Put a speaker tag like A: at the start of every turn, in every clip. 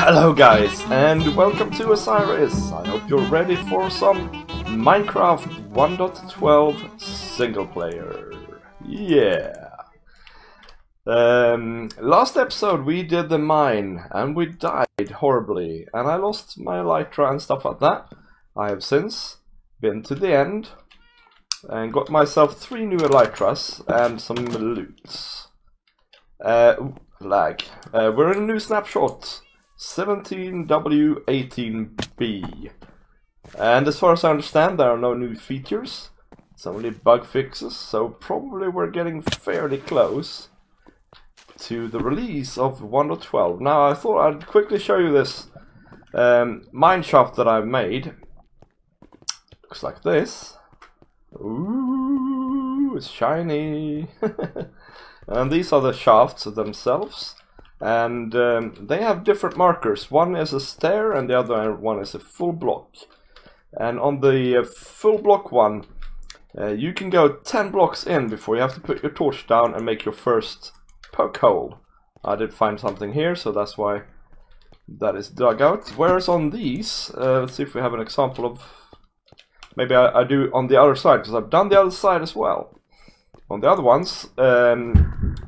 A: Hello guys, and welcome to Osiris. I hope you're ready for some Minecraft 1.12 single player. Yeah. Last episode we did the mine, and we died horribly, and I lost my elytra and stuff like that. I have since been to the end, and got myself 3 new elytras and some loots. Lag. We're in a new snapshot. 17W18B. And as far as I understand, there are no new features. It's only bug fixes, so probably we're getting fairly close to the release of 1.12. Now, I thought I'd quickly show you this mine shaft that I've made. Looks like this. Ooh, it's shiny. And these are the shafts themselves. And they have different markers. One is a stair and the other one is a full block. And on the full block one, you can go 10 blocks in before you have to put your torch down and make your first poke hole. I did find something here, so that's why that is dug out. Whereas on these, let's see if we have an example of... Maybe I do on the other side, because I've done the other side as well. On the other ones,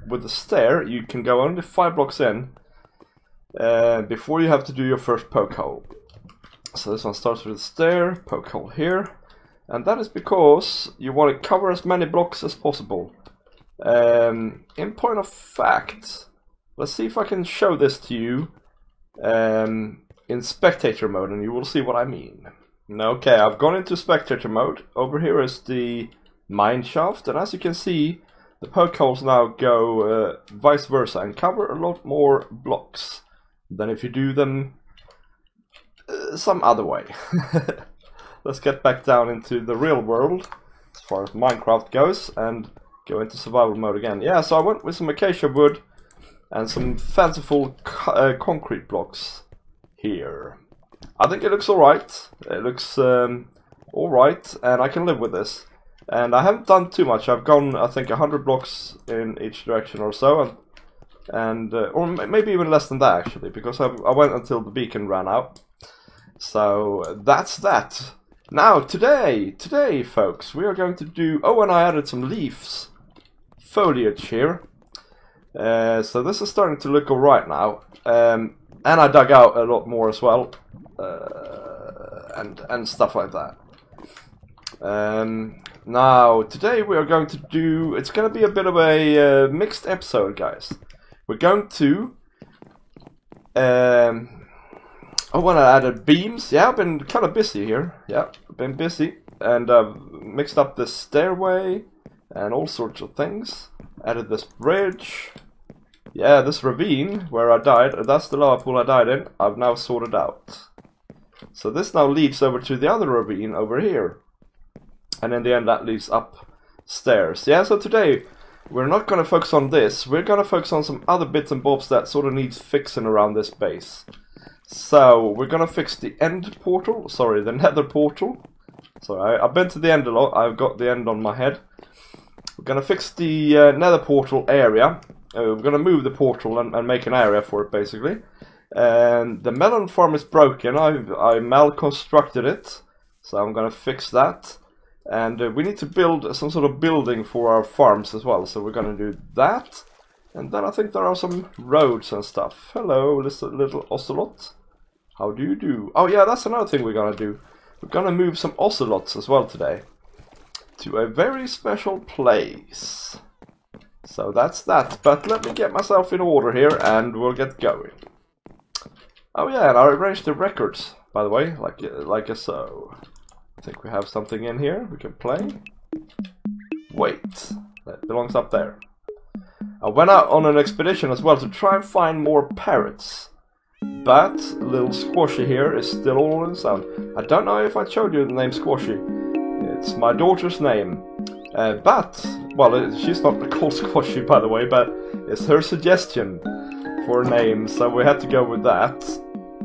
A: with the stair, you can go only 5 blocks in before you have to do your first poke hole. So this one starts with a stair, poke hole here, and that is because you want to cover as many blocks as possible. In point of fact, let's see if I can show this to you in spectator mode, and you will see what I mean. Okay, I've gone into spectator mode. Over here is the mine shaft, and as you can see, the poke holes now go vice versa and cover a lot more blocks than if you do them some other way. Let's get back down into the real world as far as Minecraft goes and go into survival mode again. Yeah, so I went with some acacia wood and some fanciful concrete blocks here. I think it looks alright. It looks alright, and I can live with this. And I haven't done too much. I've gone, I think, 100 blocks in each direction or so, and or maybe even less than that actually, because I went until the beacon ran out. So that's that. Now today, folks, we are going to do. Oh, and I added some leaves, foliage here. So this is starting to look alright now, and I dug out a lot more as well, and stuff like that. Now, today we are going to do... It's going to be a bit of a mixed episode, guys. We're going to... Oh, when I added beams. Yeah, I've been kind of busy here. Yeah, I've been busy. And I've mixed up this stairway and all sorts of things. Added this bridge. Yeah, this ravine where I died. That's the lava pool I died in. I've now sorted out. So this now leads over to the other ravine over here. And in the end that leads upstairs. Yeah, so today we're not going to focus on this. We're going to focus on some other bits and bobs that sort of needs fixing around this base. So we're going to fix the end portal. Sorry, the nether portal. Sorry, I've been to the end a lot. I've got the end on my head. We're going to fix the nether portal area. We're going to move the portal and make an area for it, basically. And the melon farm is broken. I malconstructed it. So I'm going to fix that. And we need to build some sort of building for our farms as well, so we're going to do that. And then I think there are some roads and stuff. Hello, little ocelot. How do you do? Oh yeah, that's another thing we're going to do. We're going to move some ocelots as well today to a very special place. So that's that. But let me get myself in order here and we'll get going. Oh yeah, and I arranged the records, by the way, like so. I think we have something in here we can play. Wait, that belongs up there. I went out on an expedition as well to try and find more parrots. But little Squashy here is still all in sound. I don't know if I showed you the name Squashy. It's my daughter's name. But, well, she's not called Squashy, by the way, but it's her suggestion for a name, so we had to go with that.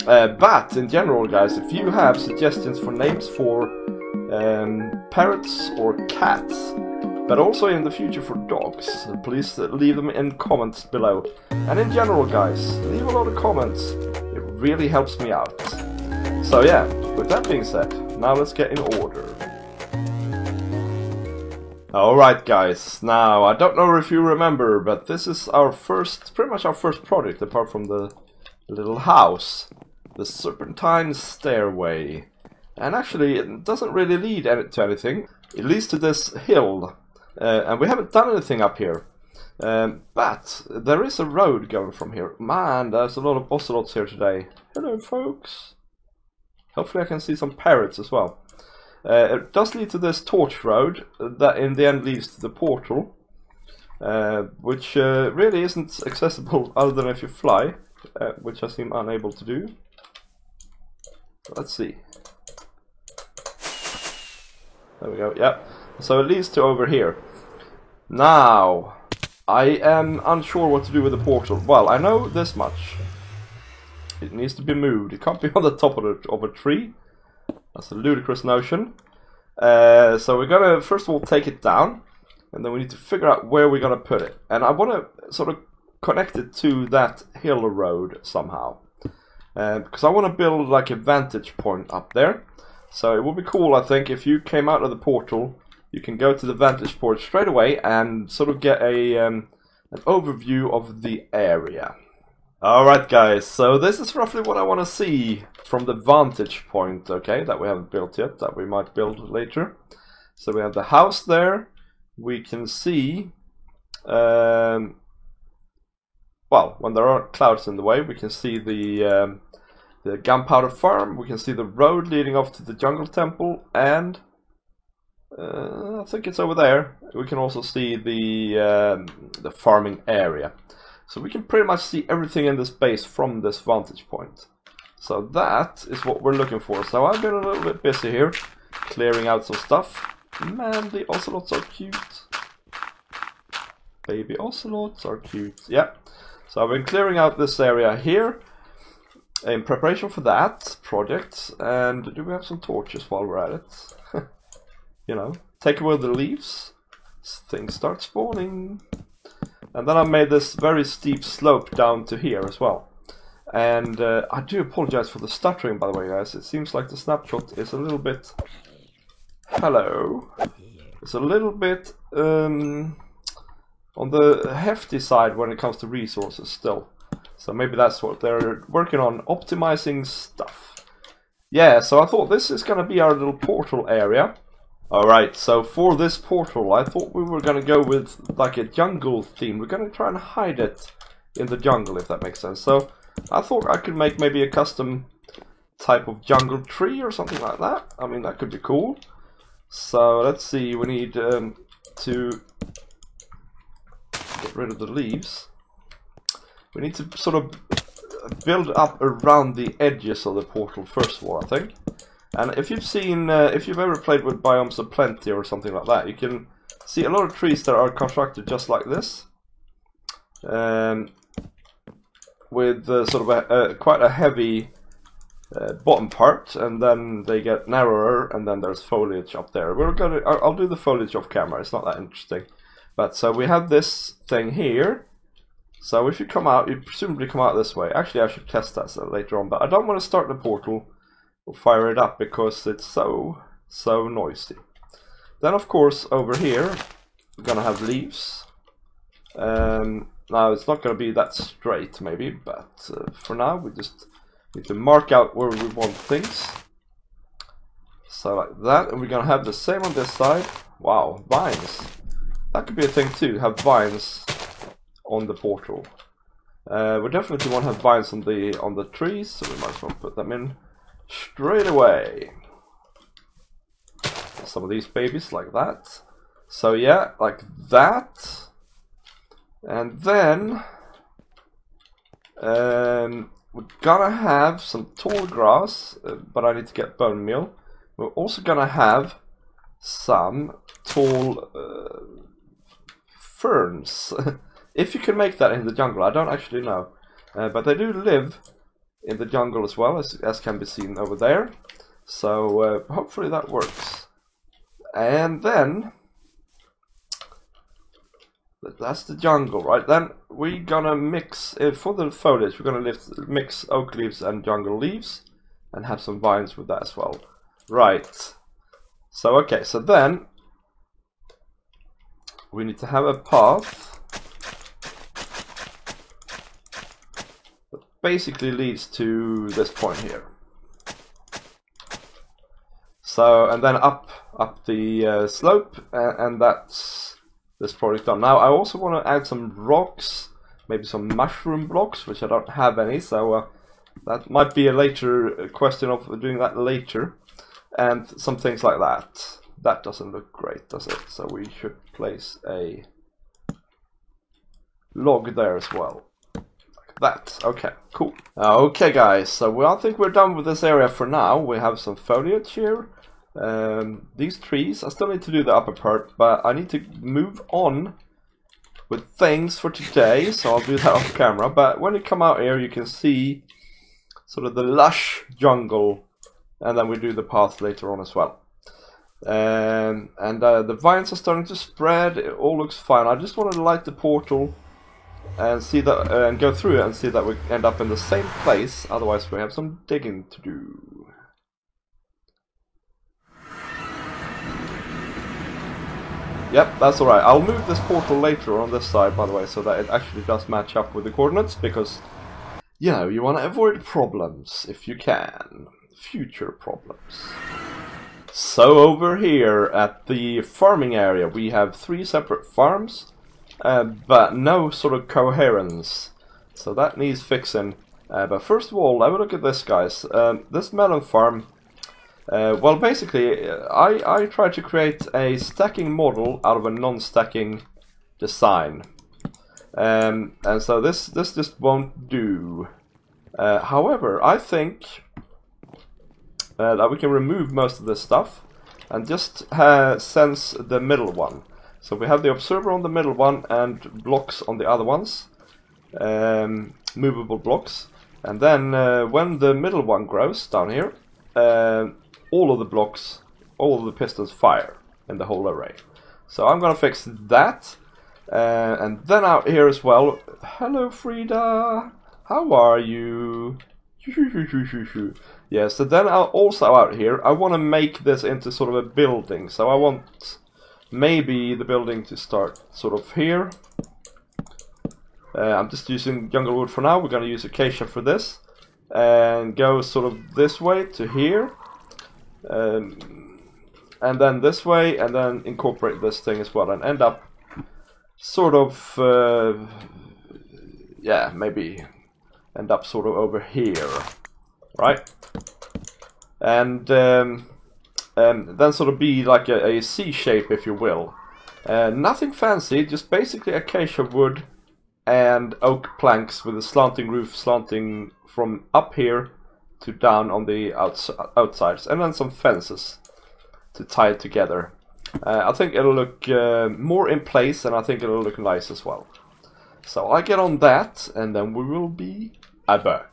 A: But in general, guys, if you have suggestions for names for parrots or cats, but also in the future for dogs, please leave them in comments below. And in general, guys, leave a lot of comments. It really helps me out. So yeah, with that being said, now let's get in order. Alright guys, now I don't know if you remember, but this is our pretty much our first project apart from the little house. The Serpentine Stairway. And actually it doesn't really lead to anything. It leads to this hill. And we haven't done anything up here. But there is a road going from here. Man, there's a lot of ocelots here today. Hello folks. Hopefully I can see some parrots as well. It does lead to this torch road that in the end leads to the portal. Which really isn't accessible other than if you fly. Which I seem unable to do. Let's see. There we go, yep. So it leads to over here. Now, I am unsure what to do with the portal. Well, I know this much. It needs to be moved. It can't be on the top of a tree. That's a ludicrous notion. So we're gonna first of all take it down. And then we need to figure out where we're gonna put it. And I want to sort of connect it to that hill road somehow. Because I want to build like a vantage point up there. So it would be cool, I think, if you came out of the portal, you can go to the vantage point straight away and sort of get an overview of the area. Alright guys, so this is roughly what I want to see from the vantage point, okay, that we haven't built yet, that we might build later. So we have the house there, we can see, well, when there aren't clouds in the way, we can see the gunpowder farm, we can see the road leading off to the jungle temple, and I think it's over there. We can also see the farming area. So we can pretty much see everything in this base from this vantage point. So that is what we're looking for. So I've been a little bit busy here, clearing out some stuff. Man, the ocelots are cute. Baby ocelots are cute. Yeah. So I've been clearing out this area here in preparation for that project. And do we have some torches while we're at it? You know, take away the leaves, things start spawning. And then I made this very steep slope down to here as well. And I do apologize for the stuttering, by the way, guys. It seems like the snapshot is a little bit... Hello. It's a little bit on the hefty side when it comes to resources still. So maybe that's what they're working on, optimizing stuff. Yeah, so I thought this is going to be our little portal area. Alright, so for this portal, I thought we were going to go with like a jungle theme. We're going to try and hide it in the jungle, if that makes sense. So I thought I could make maybe a custom type of jungle tree or something like that. I mean, that could be cool. So let's see, we need to get rid of the leaves. We need to sort of build up around the edges of the portal first of all, I think. And if you've seen, if you've ever played with Biomes of Plenty or something like that, you can see a lot of trees that are constructed just like this. With sort of quite a heavy bottom part, and then they get narrower, and then there's foliage up there. I'll do the foliage off camera, it's not that interesting. But so we have this thing here. So if you come out, you presumably come out this way. Actually, I should test that later on, but I don't want to start the portal or fire it up because it's so noisy. Then of course over here we're gonna have leaves. Now it's not gonna be that straight maybe, but for now we just need to mark out where we want things. So like that, and we're gonna have the same on this side. Wow, vines. That could be a thing too, have vines on the portal. We definitely want to have vines on the trees, so we might as well put them in straight away. Some of these babies like that. So yeah, like that. And then we're gonna have some tall grass, but I need to get bone meal. We're also gonna have some tall ferns. If you can make that in the jungle, I don't actually know. But they do live in the jungle as well, as can be seen over there. So hopefully that works. And then That's the jungle, right? Then we're gonna mix, for the foliage, we're gonna mix oak leaves and jungle leaves, and have some vines with that as well. Right. So, okay, so then we need to have a path that basically leads to this point here. So, and then up the slope, and that's this project done. Now, I also want to add some rocks, maybe some mushroom blocks, which I don't have any, so that might be a later question of doing that later. And some things like that. That doesn't look great, does it? So we should place a log there as well. Like that. Okay, cool. Okay, guys, so I think we're done with this area for now. We have some foliage here. These trees, I still need to do the upper part, but I need to move on with things for today, so I'll do that off camera. But when you come out here, you can see sort of the lush jungle, and then we do the path later on as well. And the vines are starting to spread. It all looks fine. I just wanted to light the portal and see that, and go through it and see that we end up in the same place. Otherwise, we have some digging to do. Yep, that's alright. I'll move this portal later on this side, by the way, so that it actually does match up with the coordinates, because, you know, you want to avoid problems if you can. Future problems. So over here at the farming area, we have 3 separate farms, but no sort of coherence. So that needs fixing. But first of all, have a look at this, guys. This melon farm, well, basically, I tried to create a stacking model out of a non-stacking design. And so this just won't do. However, I think that we can remove most of this stuff and just sense the middle one. So we have the observer on the middle one and blocks on the other ones, movable blocks. And then when the middle one grows down here, all of the blocks, all of the pistons fire in the whole array. So I'm gonna fix that. And then out here as well, hello Frida, how are you? Yeah, so then also out here, I want to make this into sort of a building. So I want maybe the building to start sort of here. I'm just using jungle wood for now. We're going to use acacia for this. And go sort of this way to here. And then this way, and then incorporate this thing as well. And end up sort of, yeah, maybe end up sort of over here. Right? And then sort of be like a C shape, if you will. Nothing fancy, just basically acacia wood and oak planks with a slanting roof, slanting from up here to down on the outsides, and then some fences to tie it together. I think it'll look more in place, and I think it'll look nice as well. So I get on that, and then we will be back.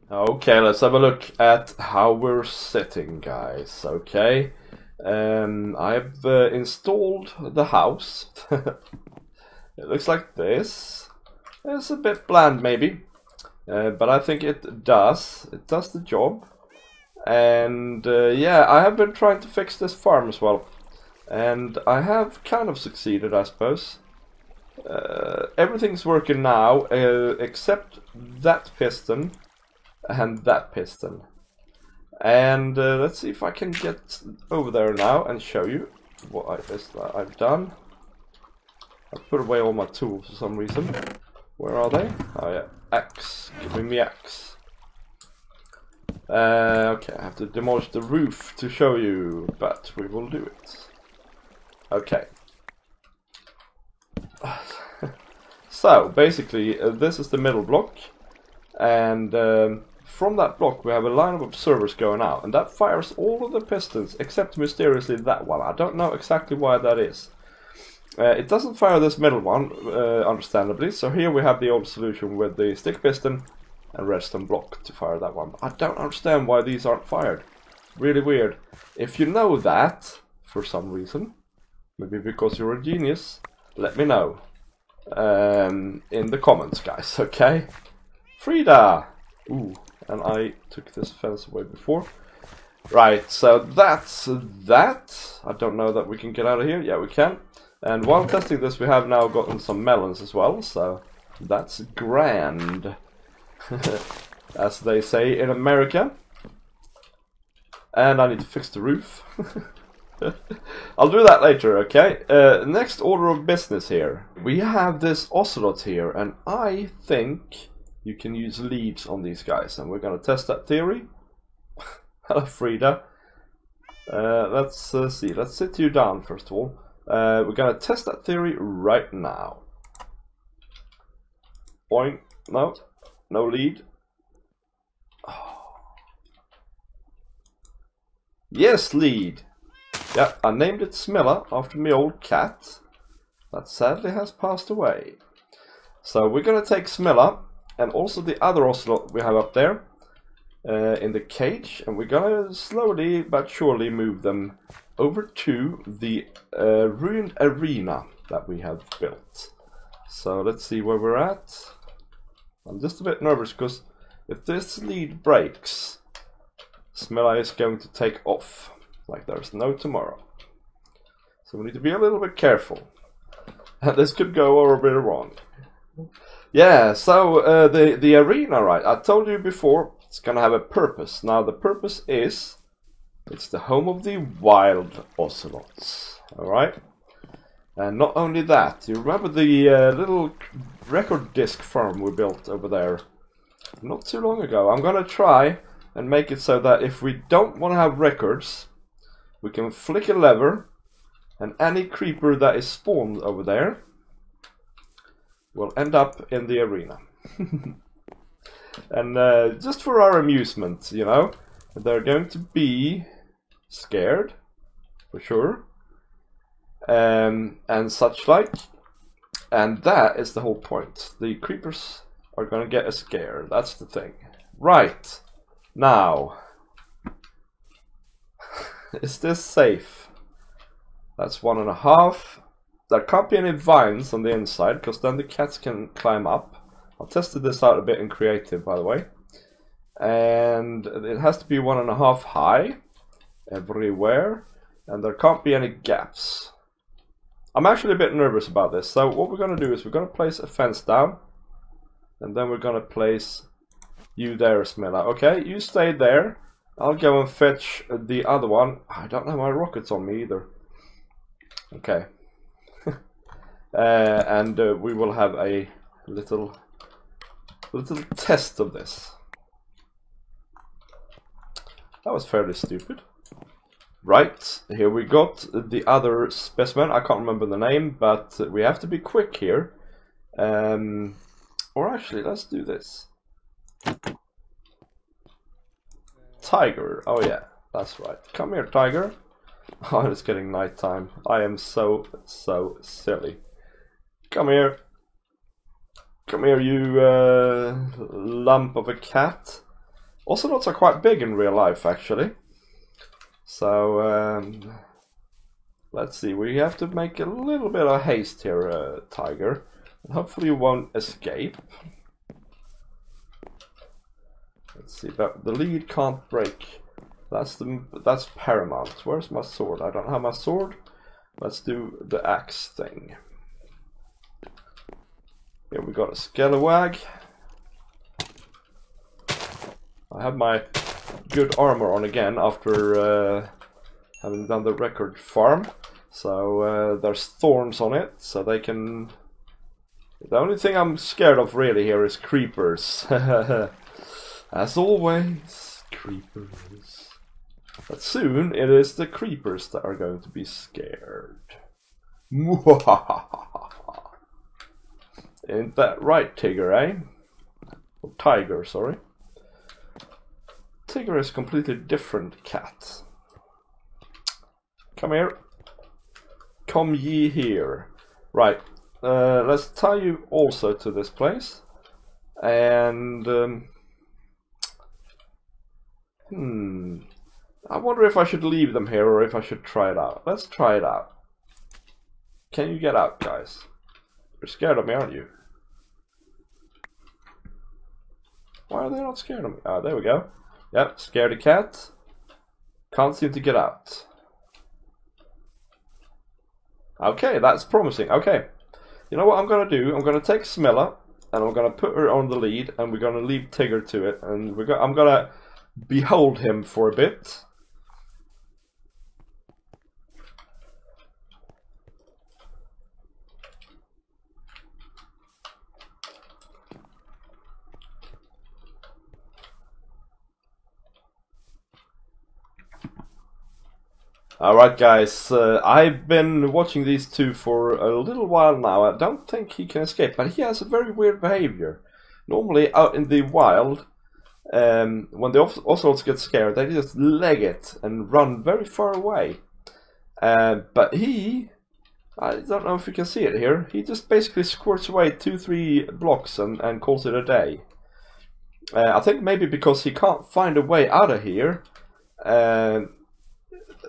A: Okay, let's have a look at how we're sitting, guys. Okay, I've installed the house. It looks like this. It's a bit bland, maybe, but I think it does. It does the job. And yeah, I have been trying to fix this farm as well, and I have kind of succeeded, I suppose. Everything's working now, except that piston. And that piston. And let's see if I can get over there now and show you what I've done. I put away all my tools for some reason. Where are they? Oh yeah, axe. Give me the axe. Okay, I have to demolish the roof to show you, but we will do it. Okay. So basically, this is the middle block, and from that block we have a line of observers going out, and that fires all of the pistons except mysteriously that one. I don't know exactly why that is. It doesn't fire this middle one, understandably, so here we have the old solution with the stick piston and redstone block to fire that one. I don't understand why these aren't fired. Really weird. If you know that, for some reason, maybe because you're a genius, let me know in the comments, guys, okay? Frida! Ooh, and I took this fence away before. Right, so that's that. I don't know that we can get out of here. Yeah, we can. And while testing this, we have now gotten some melons as well, so that's grand. As they say in America. And I need to fix the roof. I'll do that later, okay? Next order of business here. We have this ocelot here, and I think you can use leads on these guys, and we're going to test that theory. Hello, Frida. Let's see. Let's sit you down first of all. We're going to test that theory right now. Boing. No. No lead. Oh. Yes, lead. Yeah, I named it Smilla after my old cat that sadly has passed away. So we're going to take Smilla and also the other ocelot we have up there in the cage, and we're going to slowly but surely move them over to the ruined arena that we have built. So let's see where we're at. I'm just a bit nervous because if this lead breaks, Smilla is going to take off like there's no tomorrow. So we need to be a little bit careful. This could go a bit wrong. Yeah, so the arena, right? I told you before, it's gonna have a purpose. Now the purpose is, it's the home of the wild ocelots. Alright? And not only that, you remember the little record disc farm we built over there not too long ago? I'm gonna try and make it so that if we don't want to have records, we can flick a lever and any creeper that is spawned over there will end up in the arena. And just for our amusement, you know, they're going to be scared, for sure, and such like. And that is the whole point. The creepers are going to get a scare. That's the thing. Right. Now, is this safe? That's 1.5. There can't be any vines on the inside, because then the cats can climb up. I tested this out a bit in creative, by the way. And it has to be 1.5 high everywhere, and there can't be any gaps. I'm actually a bit nervous about this. So what we're going to do is we're going to place a fence down, and then we're going to place you there, Smilla. Okay, you stay there. I'll go and fetch the other one. I don't have my rockets on me either. Okay. And we will have a little test of this. That was fairly stupid. Right, here we got the other specimen. I can't remember the name, but we have to be quick here. Or actually, let's do this. Tiger. Oh yeah, that's right. Come here, Tiger. Oh, it's getting nighttime. I am so silly. Come here. Come here, you lump of a cat. Ocelots are quite big in real life, actually. So, let's see. We have to make a little bit of haste here, Tiger. Hopefully you won't escape. Let's see. The lead can't break. That's paramount. Where's my sword? I don't have my sword. Let's do the axe thing. Here we got a scalawag. I have my good armor on again after having done the record farm. So there's thorns on it, so they can... The only thing I'm scared of really here is creepers. As always, creepers. But soon it is the creepers that are going to be scared. Ain't that right, Tigger, eh? Or Tiger, sorry. Tigger is a completely different cat. Come here. Come ye here. Right. Let's tie you also to this place. And... I wonder if I should leave them here or if I should try it out. Let's try it out. Can you get out, guys? You're scared of me, aren't you? Why are they not scared of me? Ah, there we go. Yep, scaredy cat. Can't seem to get out. Okay, that's promising. Okay. You know what I'm gonna do? I'm gonna take Smilla and I'm gonna put her on the lead, and we're gonna leave Tigger to it, and I'm gonna behold him for a bit. Alright guys, I've been watching these two for a little while now. I don't think he can escape, but he has a very weird behavior. Normally out in the wild, when the ocelots get scared, they just leg it and run very far away. But he, I don't know if you can see it here, he just basically squirts away 2-3 blocks and calls it a day. I think maybe because he can't find a way out of here.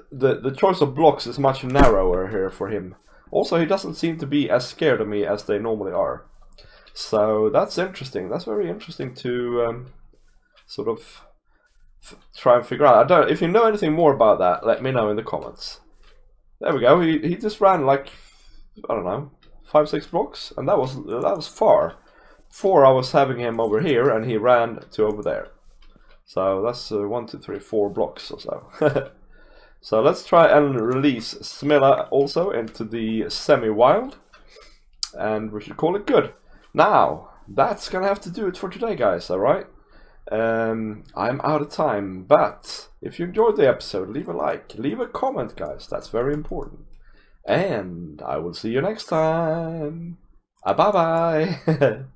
A: The choice of blocks is much narrower here for him. Also, he doesn't seem to be as scared of me as they normally are. So that's interesting. That's very interesting to sort of try and figure out. If you know anything more about that, let me know in the comments. There we go. He just ran like, I don't know, 5-6 blocks, and that was far. 4 I was having him over here, and he ran to over there. So that's 1, 2, 3, 4 blocks or so. So let's try and release Smilla also into the semi-wild, and we should call it good. Now, that's gonna have to do it for today, guys, alright? I'm out of time, but if you enjoyed the episode, leave a like, leave a comment, guys, that's very important. And I will see you next time. Bye-bye!